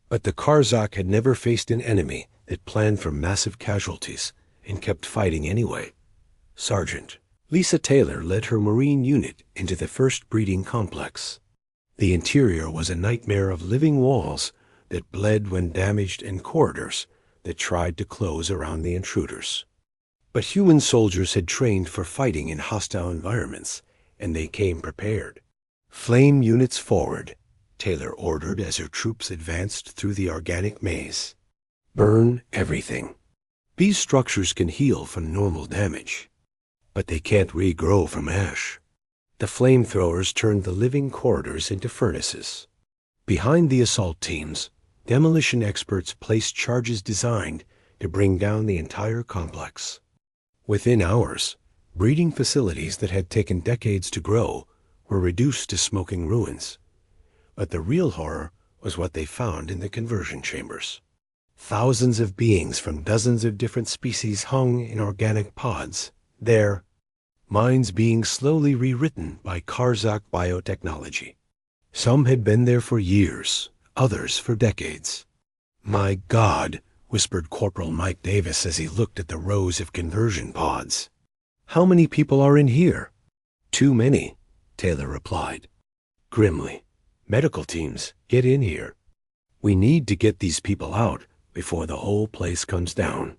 But the Karzak had never faced an enemy that planned for massive casualties and kept fighting anyway. Sergeant Lisa Taylor led her Marine unit into the first breeding complex. The interior was a nightmare of living walls that bled when damaged and corridors that tried to close around the intruders. But human soldiers had trained for fighting in hostile environments, and they came prepared. Flame units forward. Taylor ordered as her troops advanced through the organic maze. Burn everything. These structures can heal from normal damage, but they can't regrow from ash. The flamethrowers turned the living corridors into furnaces. Behind the assault teams, demolition experts placed charges designed to bring down the entire complex. Within hours, breeding facilities that had taken decades to grow were reduced to smoking ruins. But the real horror was what they found in the conversion chambers. Thousands of beings from dozens of different species hung in organic pods, their minds being slowly rewritten by Karzak biotechnology. Some had been there for years, others for decades. "My God," whispered Corporal Mike Davis as he looked at the rows of conversion pods. "How many people are in here?" "Too many," Taylor replied. Grimly, "Medical teams, get in here. We need to get these people out before the whole place comes down."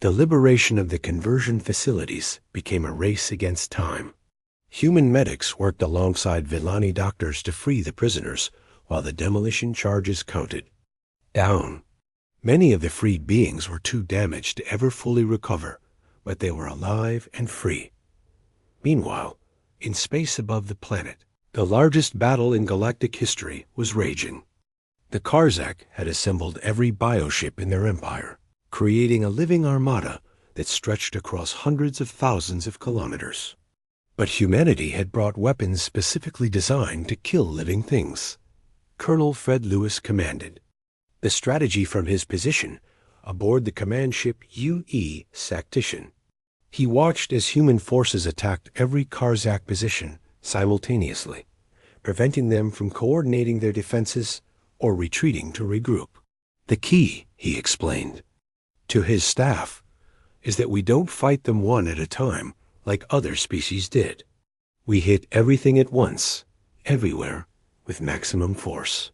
The liberation of the conversion facilities became a race against time. Human medics worked alongside Villani doctors to free the prisoners while the demolition charges counted down. Many of the freed beings were too damaged to ever fully recover, but they were alive and free. Meanwhile, in space above the planet, the largest battle in galactic history was raging. The Karzak had assembled every bioship in their empire, creating a living armada that stretched across hundreds of thousands of kilometers. But humanity had brought weapons specifically designed to kill living things. Colonel Fred Lewis commanded. The strategy from his position aboard the command ship UE Sactitian. He watched as human forces attacked every Karzak position simultaneously, preventing them from coordinating their defenses or retreating to regroup. "The key," he explained, to his staff, "is that we don't fight them one at a time like other species did. We hit everything at once, everywhere, with maximum force.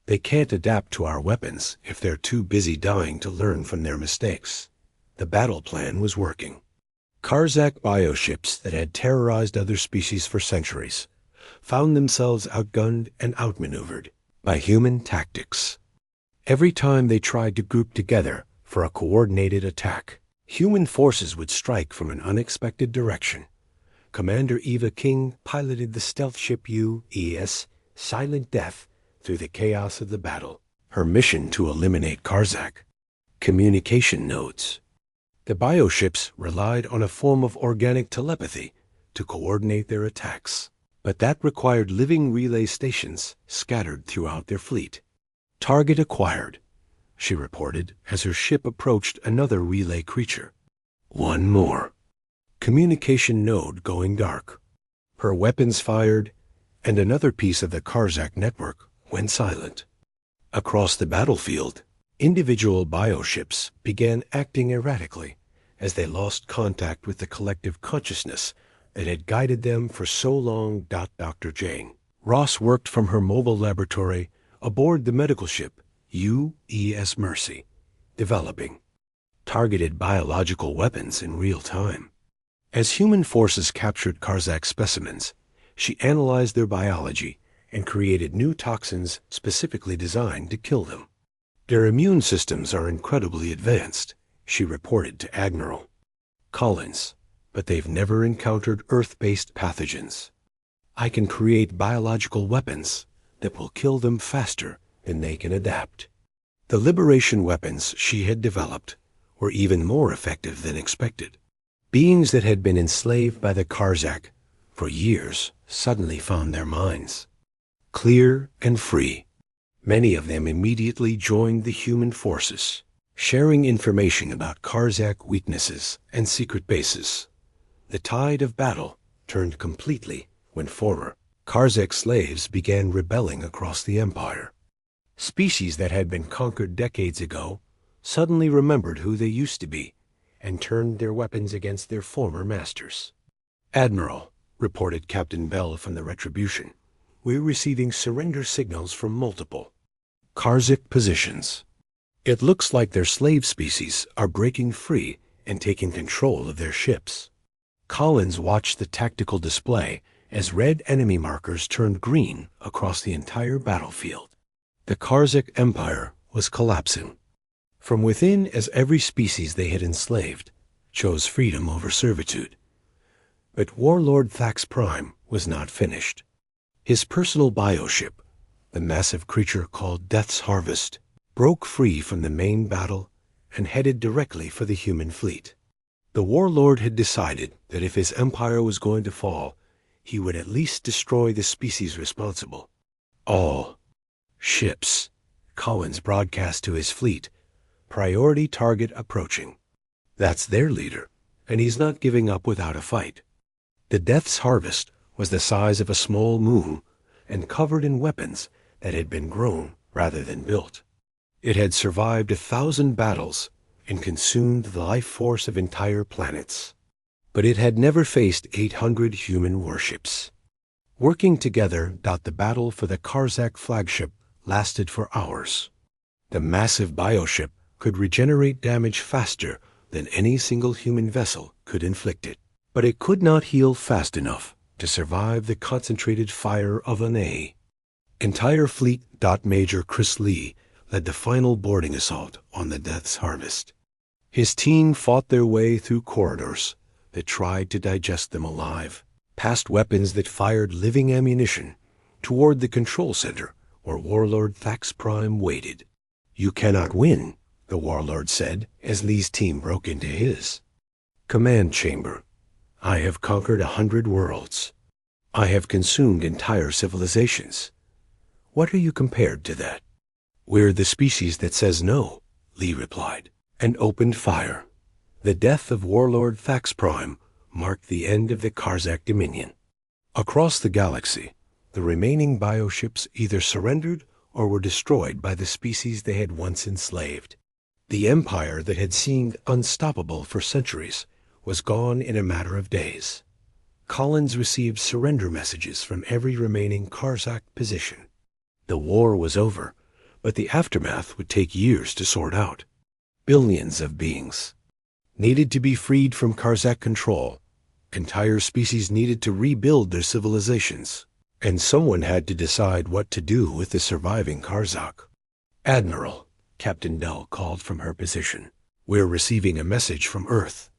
They can't adapt to our weapons if they're too busy dying to learn from their mistakes." The battle plan was working. Karzak bioships that had terrorized other species for centuries found themselves outgunned and outmaneuvered by human tactics. Every time they tried to group together for a coordinated attack, human forces would strike from an unexpected direction. Commander Eva King piloted the stealth ship UES Silent Death through the chaos of the battle, her mission to eliminate Karzak. Communication nodes. The bioships relied on a form of organic telepathy to coordinate their attacks, but that required living relay stations scattered throughout their fleet. "Target acquired," she reported as her ship approached another relay creature. "One more." Communication node going dark. Her weapons fired, and another piece of the Karzak network went silent. Across the battlefield, individual bioships began acting erratically as they lost contact with the collective consciousness that had guided them for so long. Dr. Jane Ross worked from her mobile laboratory aboard the medical ship UES Mercy, developing targeted biological weapons in real time. As human forces captured Karzak specimens, she analyzed their biology and created new toxins specifically designed to kill them. "Their immune systems are incredibly advanced," she reported to Admiral Collins, "but they've never encountered Earth-based pathogens. I can create biological weapons that will kill them faster than they can adapt." The liberation weapons she had developed were even more effective than expected. Beings that had been enslaved by the Karzak for years suddenly found their minds clear and free. Many of them immediately joined the human forces, sharing information about Karzak weaknesses and secret bases. The tide of battle turned completely when former Karzak slaves began rebelling across the empire. Species that had been conquered decades ago suddenly remembered who they used to be and turned their weapons against their former masters. "Admiral," reported Captain Bell from the Retribution, "we're receiving surrender signals from multiple Karzak positions. It looks like their slave species are breaking free and taking control of their ships." Collins watched the tactical display as red enemy markers turned green across the entire battlefield. The Karzak Empire was collapsing. From within, as every species they had enslaved chose freedom over servitude. But Warlord Thax Prime was not finished. His personal bioship, the massive creature called Death's Harvest, broke free from the main battle and headed directly for the human fleet. The warlord had decided that if his empire was going to fall, he would at least destroy the species responsible. All ships. Collins broadcast to his fleet, priority target approaching. That's their leader, and he's not giving up without a fight. The Death's Harvest was the size of a small moon and covered in weapons that had been grown rather than built. It had survived 1,000 battles and consumed the life force of entire planets. But it had never faced 800 human warships. Working together, the battle for the Karzak flagship lasted for hours. The massive bioship could regenerate damage faster than any single human vessel could inflict it. But it could not heal fast enough to survive the concentrated fire of an A. Entire fleet. Major Chris Lee led the final boarding assault on the Death's Harvest. His team fought their way through corridors that tried to digest them alive, past weapons that fired living ammunition, toward the control center where Warlord Thax Prime waited. "You cannot win," the Warlord said as Lee's team broke into his. "Command chamber. I have conquered 100 worlds. I have consumed entire civilizations. What are you compared to that?" "We're the species that says no," Lee replied, and opened fire. The death of Warlord Thax Prime marked the end of the Karzak Dominion. Across the galaxy, the remaining bioships either surrendered or were destroyed by the species they had once enslaved. The empire that had seemed unstoppable for centuries was gone in a matter of days. Collins received surrender messages from every remaining Karzak position. The war was over, but the aftermath would take years to sort out. Billions of beings needed to be freed from Karzak control. Entire species needed to rebuild their civilizations, and someone had to decide what to do with the surviving Karzak. "Admiral," Captain Dell called from her position, "we're receiving a message from Earth.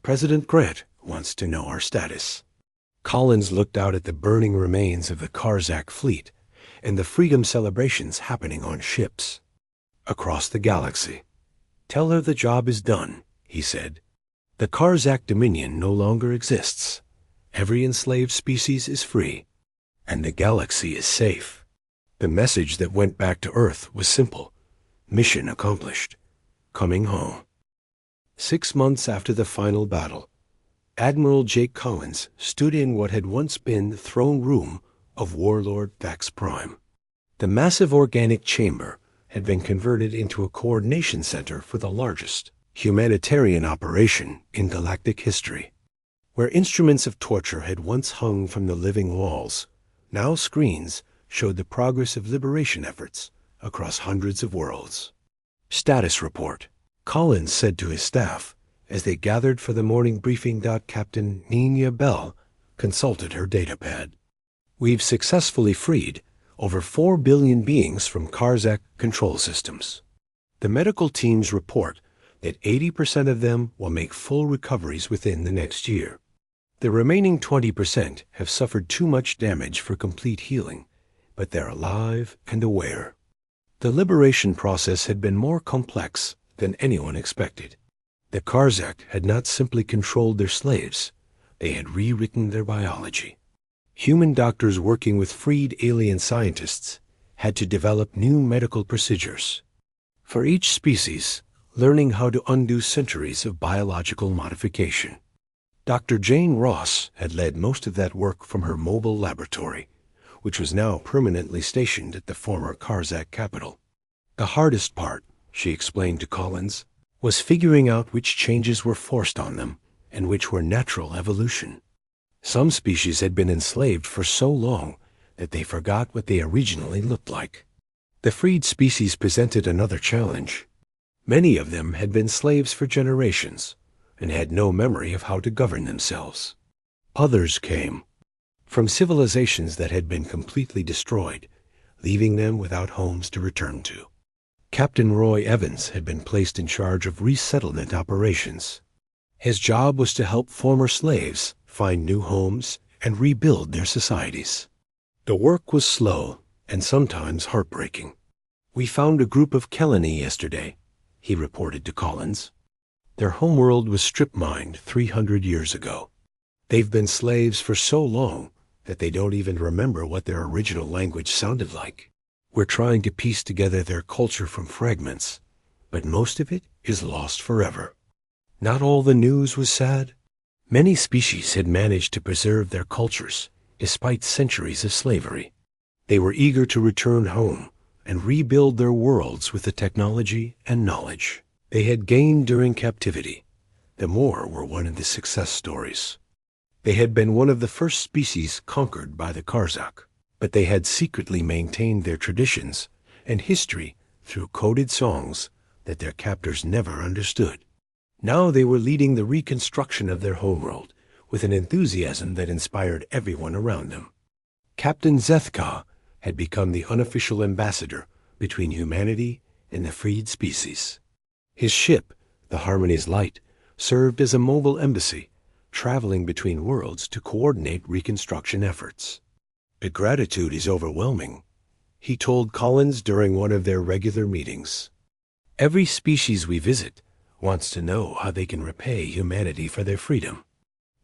President Grant wants to know our status." Collins looked out at the burning remains of the Karzak fleet and the freedom celebrations happening on ships across the galaxy. "Tell her the job is done," he said. "The Karzak Dominion no longer exists. Every enslaved species is free, and the galaxy is safe." The message that went back to Earth was simple. Mission accomplished. Coming home. 6 months after the final battle, Admiral Jake Collins stood in what had once been the throne room of Warlord Thax Prime. The massive organic chamber had been converted into a coordination center for the largest humanitarian operation in galactic history. Where instruments of torture had once hung from the living walls, now screens showed the progress of liberation efforts across hundreds of worlds. "Status report," Collins said to his staff as they gathered for the morning briefing. Captain Nina Bell consulted her datapad. "We've successfully freed over 4 billion beings from Karzak control systems. The medical teams report that 80% of them will make full recoveries within the next year. The remaining 20% have suffered too much damage for complete healing, but they're alive and aware." The liberation process had been more complex than anyone expected. The Karzak had not simply controlled their slaves, they had rewritten their biology. Human doctors working with freed alien scientists had to develop new medical procedures. For each species, learning how to undo centuries of biological modification. Dr. Jane Ross had led most of that work from her mobile laboratory, which was now permanently stationed at the former Karzak capital. "The hardest part," she explained to Collins, "was figuring out which changes were forced on them and which were natural evolution. Some species had been enslaved for so long that they forgot what they originally looked like." The freed species presented another challenge. Many of them had been slaves for generations and had no memory of how to govern themselves. Others came from civilizations that had been completely destroyed, leaving them without homes to return to. Captain Roy Evans had been placed in charge of resettlement operations. His job was to help former slaves find new homes and rebuild their societies. The work was slow and sometimes heartbreaking. "We found a group of Kelani yesterday," he reported to Collins. "Their homeworld was strip-mined 300 years ago. They've been slaves for so long that they don't even remember what their original language sounded like. We're trying to piece together their culture from fragments, but most of it is lost forever." Not all the news was sad. Many species had managed to preserve their cultures despite centuries of slavery. They were eager to return home and rebuild their worlds with the technology and knowledge they had gained during captivity. The more were one of the success stories. They had been one of the first species conquered by the Karzak, but they had secretly maintained their traditions and history through coded songs that their captors never understood. Now they were leading the reconstruction of their homeworld with an enthusiasm that inspired everyone around them. Captain Zethka had become the unofficial ambassador between humanity and the freed species. His ship, the Harmony's Light, served as a mobile embassy, traveling between worlds to coordinate reconstruction efforts. "The gratitude is overwhelming," he told Collins during one of their regular meetings. "Every species we visit wants to know how they can repay humanity for their freedom.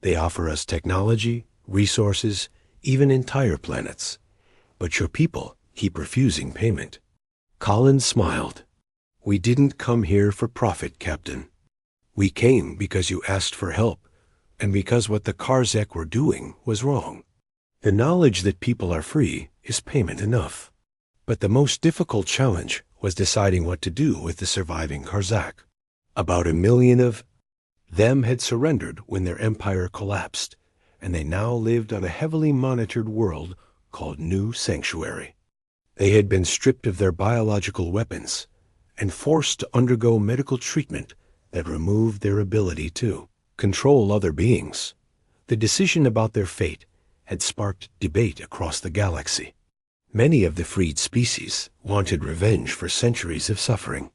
They offer us technology, resources, even entire planets. But your people keep refusing payment." Collins smiled. "We didn't come here for profit, Captain. We came because you asked for help, and because what the Karzak were doing was wrong. The knowledge that people are free is payment enough. But the most difficult challenge was deciding what to do with the surviving Karzak. About 1 million of them had surrendered when their empire collapsed, and they now lived on a heavily monitored world called New Sanctuary. They had been stripped of their biological weapons and forced to undergo medical treatment that removed their ability to control other beings. The decision about their fate had sparked debate across the galaxy. Many of the freed species wanted revenge for centuries of suffering.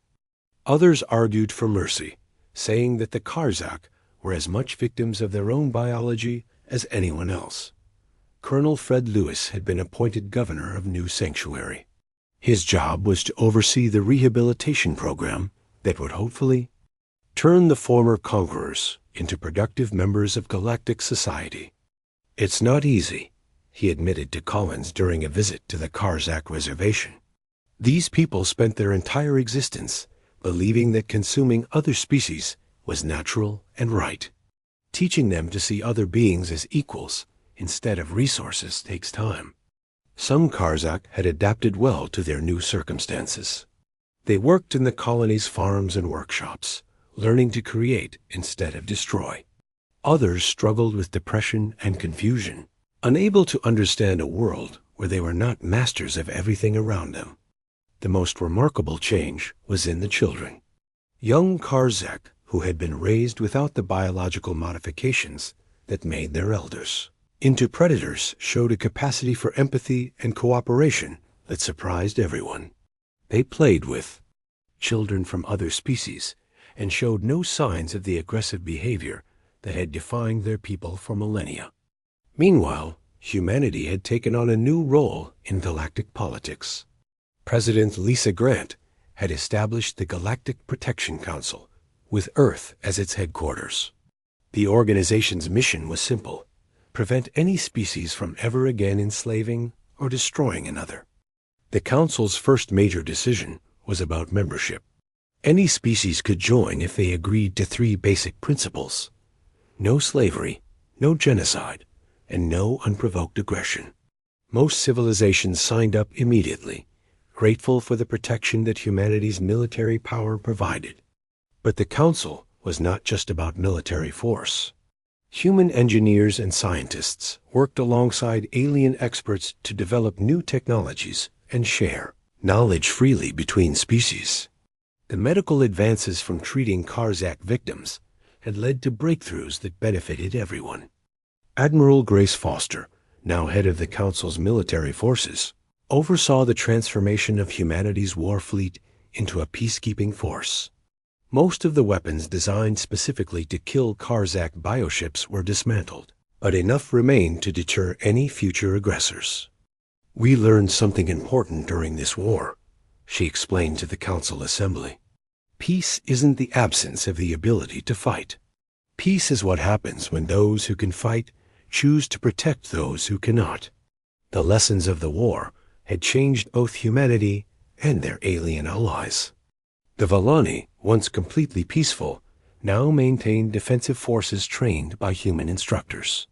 Others argued for mercy, saying that the Karzak were as much victims of their own biology as anyone else. Colonel Fred Lewis had been appointed governor of New Sanctuary. His job was to oversee the rehabilitation program that would hopefully turn the former conquerors into productive members of galactic society. "It's not easy," he admitted to Collins during a visit to the Karzak reservation. "These people spent their entire existence believing that consuming other species was natural and right. Teaching them to see other beings as equals instead of resources takes time." Some Karzak had adapted well to their new circumstances. They worked in the colony's farms and workshops, learning to create instead of destroy. Others struggled with depression and confusion, unable to understand a world where they were not masters of everything around them. The most remarkable change was in the children. Young Karzak who had been raised without the biological modifications that made their elders into predators showed a capacity for empathy and cooperation that surprised everyone. They played with children from other species and showed no signs of the aggressive behavior that had defined their people for millennia. Meanwhile, humanity had taken on a new role in galactic politics. President Lisa Grant had established the Galactic Protection Council, with Earth as its headquarters. The organization's mission was simple: prevent any species from ever again enslaving or destroying another. The Council's first major decision was about membership. Any species could join if they agreed to 3 basic principles: no slavery, no genocide, and no unprovoked aggression. Most civilizations signed up immediately, grateful for the protection that humanity's military power provided. But the Council was not just about military force. Human engineers and scientists worked alongside alien experts to develop new technologies and share knowledge freely between species. The medical advances from treating Karzak victims had led to breakthroughs that benefited everyone. Admiral Grace Foster now head of the Council's military forces, oversaw the transformation of humanity's war fleet into a peacekeeping force. Most of the weapons designed specifically to kill Karzak bioships were dismantled, but enough remained to deter any future aggressors. "We learned something important during this war," she explained to the Council Assembly. "Peace isn't the absence of the ability to fight. Peace is what happens when those who can fight choose to protect those who cannot." The lessons of the war had changed both humanity and their alien allies. The Valani, once completely peaceful, now maintained defensive forces trained by human instructors.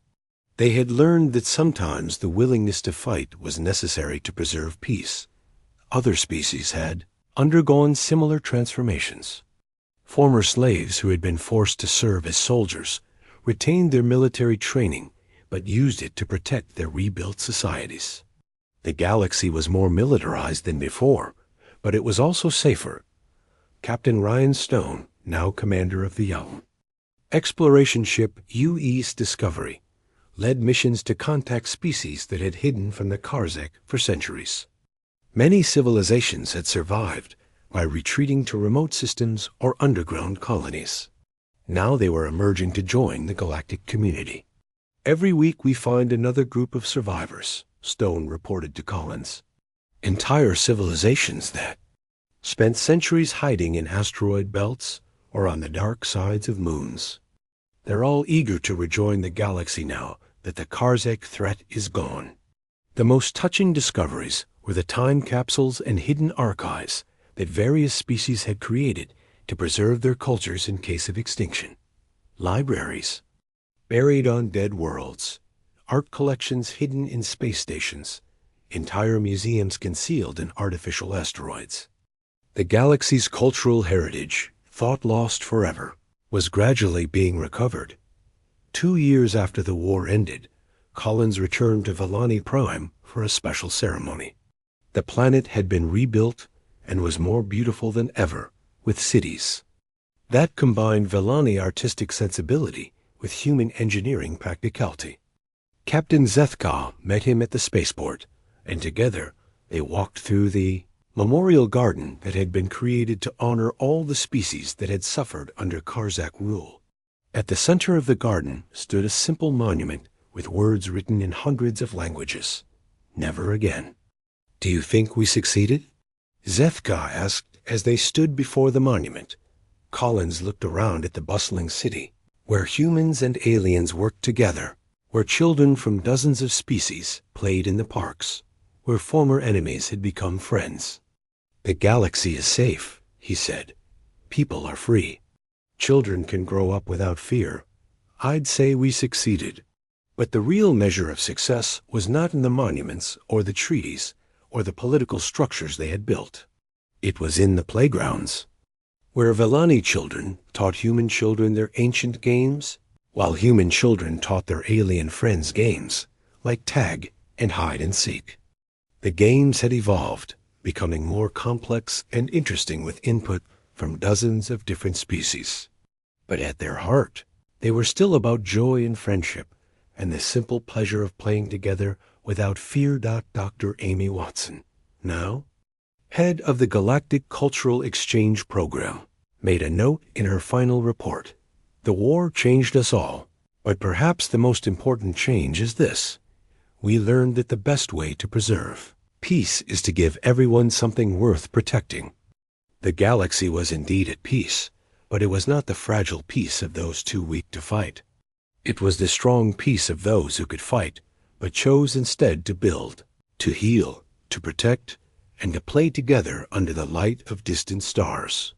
They had learned that sometimes the willingness to fight was necessary to preserve peace. Other species had undergone similar transformations. Former slaves who had been forced to serve as soldiers retained their military training but used it to protect their rebuilt societies. The galaxy was more militarized than before, but it was also safer. Captain Ryan Stone, now commander of the Young. Exploration ship U-East Discovery led missions to contact species that had hidden from the Karzak for centuries. Many civilizations had survived by retreating to remote systems or underground colonies. Now they were emerging to join the galactic community. "Every week we find another group of survivors," Stone reported to Collins. "Entire civilizations that spent centuries hiding in asteroid belts or on the dark sides of moons. They're all eager to rejoin the galaxy now that the Karzak threat is gone." The most touching discoveries were the time capsules and hidden archives that various species had created to preserve their cultures in case of extinction. Libraries buried on dead worlds, art collections hidden in space stations, entire museums concealed in artificial asteroids. The galaxy's cultural heritage, thought lost forever, was gradually being recovered. 2 years after the war ended, Collins returned to Valani Prime for a special ceremony. The planet had been rebuilt and was more beautiful than ever, with cities. That combined Valani artistic sensibility with human engineering practicality. Captain Zethka met him at the spaceport, and together they walked through the memorial garden that had been created to honor all the species that had suffered under Karzak rule. At the center of the garden stood a simple monument with words written in hundreds of languages. "Never again." "Do you think we succeeded?" Zethka asked as they stood before the monument. Collins looked around at the bustling city, where humans and aliens worked together, where children from dozens of species played in the parks, where former enemies had become friends. "The galaxy is safe," he said. "People are free. Children can grow up without fear. I'd say we succeeded." But the real measure of success was not in the monuments or the treaties or the political structures they had built. It was in the playgrounds, where Valani children taught human children their ancient games, while human children taught their alien friends games, like tag and hide and seek. The games had evolved, becoming more complex and interesting with input from dozens of different species. But at their heart, they were still about joy and friendship, and the simple pleasure of playing together without fear. Dr. Amy Watson, now head of the Galactic Cultural Exchange Program, made a note in her final report. "The war changed us all, but perhaps the most important change is this. We learned that the best way to preserve peace is to give everyone something worth protecting." The galaxy was indeed at peace, but it was not the fragile peace of those too weak to fight. It was the strong peace of those who could fight, but chose instead to build, to heal, to protect, and to play together under the light of distant stars.